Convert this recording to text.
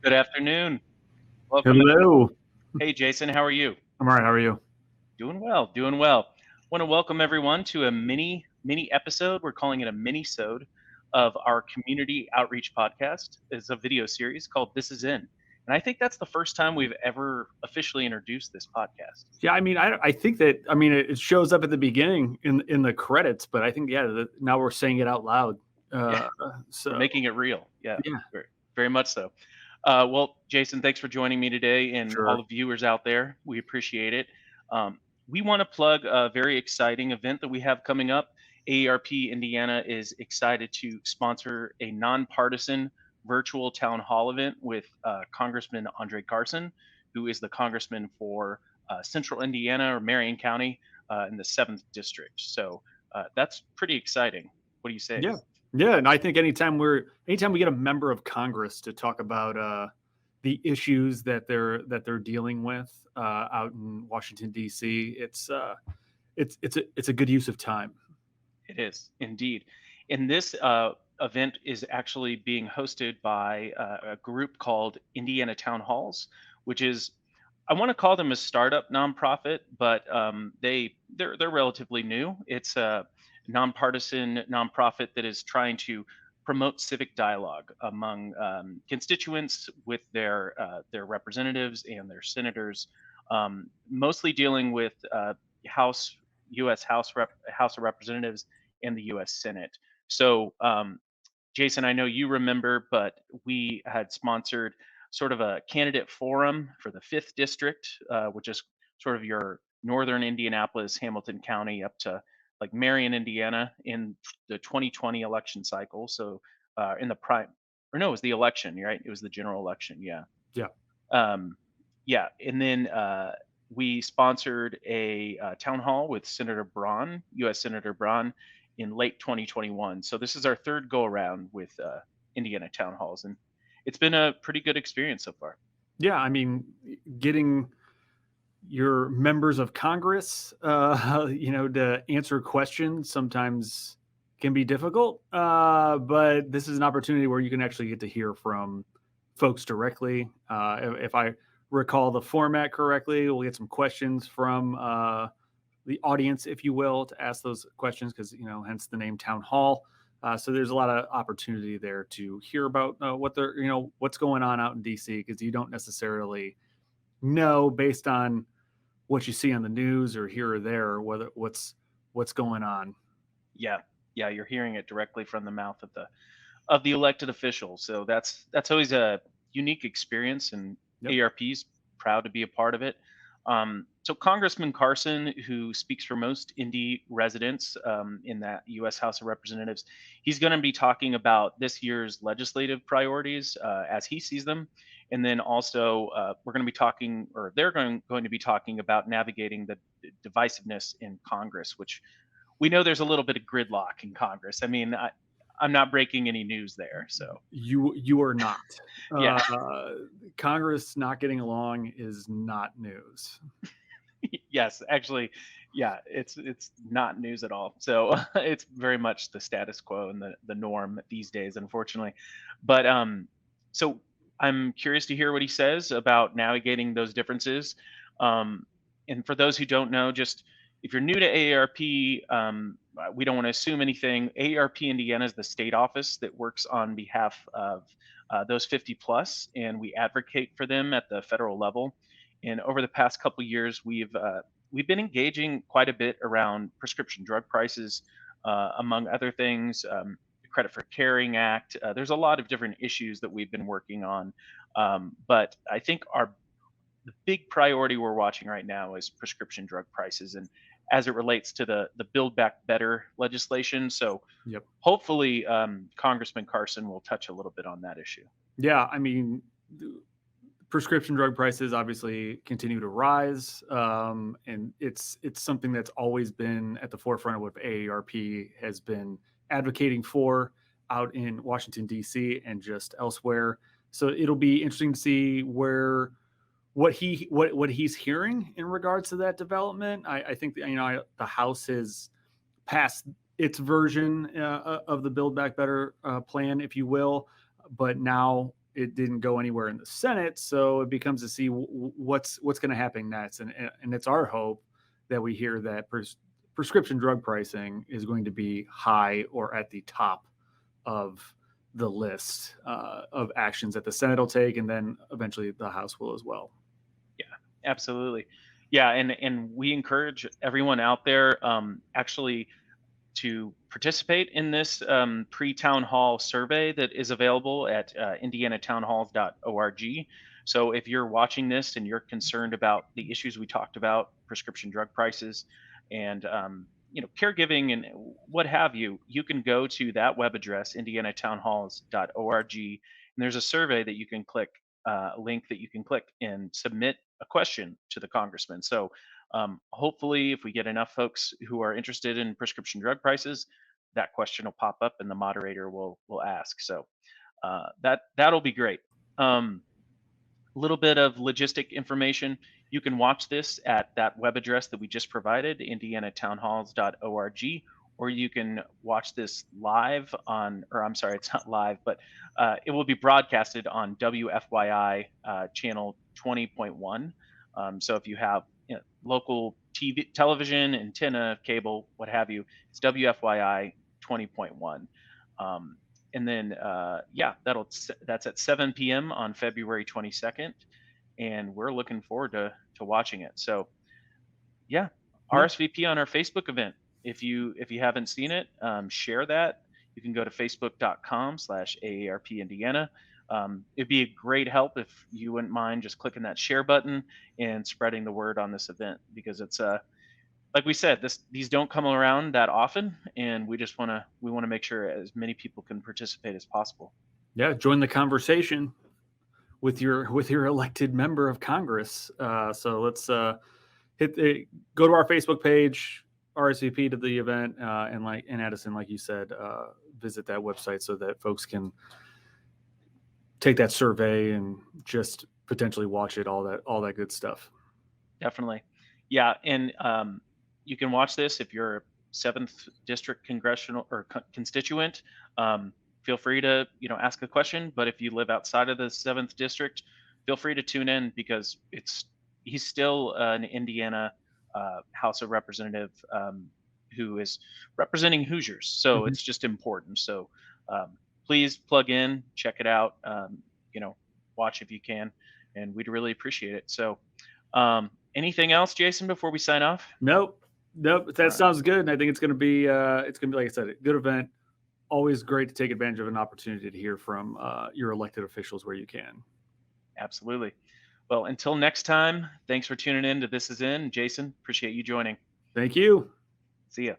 Good afternoon. Welcome. Hello. Hey, Jason, how are you? I'm all right. How are you? Doing well, doing well. Want to welcome everyone to a mini episode. We're calling it a mini-sode of our community outreach podcast. It's a video series called This Is In. And I think that's the first time we've ever officially introduced this podcast. Yeah, I think that it shows up at the beginning in the credits, but I think now we're saying it out loud. Yeah, Uh, we're so making it real. Yeah, yeah, very, very much so. Well, Jason, thanks for joining me today and all sure. the viewers out there. We appreciate it. We want to plug a very exciting event that we have coming up. AARP Indiana is excited to sponsor a nonpartisan virtual town hall event with Congressman Andre Carson, who is the congressman for Central Indiana or Marion County in the 7th District. So that's pretty exciting. What do you say? Yeah, yeah, and I think anytime we get a member of Congress to talk about the issues that they're dealing with out in Washington D.C., it's a good use of time. It is indeed. And this event is actually being hosted by a group called Indiana Town Halls, which is, I want to call them a startup nonprofit, but they're relatively new. It's a nonpartisan nonprofit that is trying to promote civic dialogue among constituents with their representatives and their senators, mostly dealing with House U.S. House of Representatives and the U.S. Senate. So, Jason, I know you remember, but we had sponsored sort of a candidate forum for the 5th District, which is sort of your northern Indianapolis, Hamilton County, up to like Marion, Indiana, in the 2020 election cycle. So, in the prime, or no, it was the election, right? It was the general election. Yeah. Yeah. Um, yeah, and then we sponsored a town hall with Senator Braun, U.S. Senator Braun, in late 2021. So this is our third go around with Indiana town halls, and it's been a pretty good experience so far. Yeah, getting your members of Congress, to answer questions sometimes can be difficult. But this is an opportunity where you can actually get to hear from folks directly. If I recall the format correctly, we'll get some questions from the audience, if you will, to ask those questions because, hence the name town hall. So there's a lot of opportunity there to hear about what's going on out in DC because you don't necessarily know based on what you see on the news or here or there, whether what's going on. Yeah, yeah, you're hearing it directly from the mouth of the elected officials. So that's always a unique experience, and Yep. ARP's proud to be a part of it. So Congressman Carson, who speaks for most Indy residents in that U.S. House of Representatives, he's going to be talking about this year's legislative priorities as he sees them, and then also we're going to be talking, or they're going to be talking about navigating the divisiveness in Congress, which we know there's a little bit of gridlock in Congress. I mean, I'm not breaking any news there. So You are not. yeah, Congress not getting along is not news. yes, actually, yeah, it's not news at all. So it's very much the status quo and the norm these days, unfortunately. But so I'm curious to hear what he says about navigating those differences. Um, and for those who don't know, just if you're new to AARP, we don't want to assume anything. AARP Indiana is the state office that works on behalf of those 50 plus, and we advocate for them at the federal level. And over the past couple of years, we've been engaging quite a bit around prescription drug prices, among other things. The Credit for Caring Act. There's a lot of different issues that we've been working on, but I think the big priority we're watching right now is prescription drug prices, and as it relates to the Build Back Better legislation. So Yep. hopefully, Congressman Carson will touch a little bit on that issue. Yeah, prescription drug prices obviously continue to rise, and it's something that's always been at the forefront of what AARP has been advocating for out in Washington D.C. and just elsewhere. So it'll be interesting to see what he's hearing in regards to that development. I think that, the House has passed its version of the Build Back Better plan, if you will, but now it didn't go anywhere in the Senate, so it becomes to see what's going to happen next. And it's our hope that we hear that prescription drug pricing is going to be high or at the top of the list of actions that the Senate will take, and then eventually the House will as well. Yeah, absolutely. Yeah, and we encourage everyone out there actually to participate in this pre-town hall survey that is available at indianatownhalls.org. So if you're watching this and you're concerned about the issues we talked about, prescription drug prices, and caregiving and what have you, you can go to that web address, indianatownhalls.org, and there's a survey that you can click, a link that you can click and submit a question to the congressman. So hopefully, if we get enough folks who are interested in prescription drug prices, that question will pop up and the moderator will ask. So that'll be great. A little bit of logistic information. You can watch this at that web address that we just provided, indianatownhalls.org, or you can watch this live on, or I'm sorry, it's not live, but it will be broadcasted on WFYI channel 20.1. So if you have local TV, television, antenna, cable, what have you, it's WFYI 20.1. And then yeah, that's at 7 p.m. on February 22nd, and we're looking forward to watching it. So yeah, Yeah. RSVP on our Facebook event. If you haven't seen it, share that. You can go to facebook.com/AARP Indiana. It'd be a great help if you wouldn't mind just clicking that share button and spreading the word on this event, because it's like we said, these don't come around that often, and we want to make sure as many people can participate as possible. Yeah, join the conversation with your elected member of Congress. So let's go to our Facebook page, RSVP to the event, and Addison, like you said, visit that website so that folks can take that survey and just potentially watch it, all that good stuff. Definitely. Yeah, and you can watch this if you're a seventh district congressional or constituent. Feel free to ask a question. But if you live outside of the seventh district, feel free to tune in, because he's still an Indiana House of Representative who is representing Hoosiers. So Mhm. it's just important. So please plug in, check it out. Watch if you can, and we'd really appreciate it. So. Anything else, Jason, before we sign off? Nope, nope. All That right. sounds good, and I think it's gonna be like I said, a good event. Always great to take advantage of an opportunity to hear from your elected officials where you can. Absolutely. Well, until next time, thanks for tuning in to This Is In. Jason, appreciate you joining. Thank you. See ya.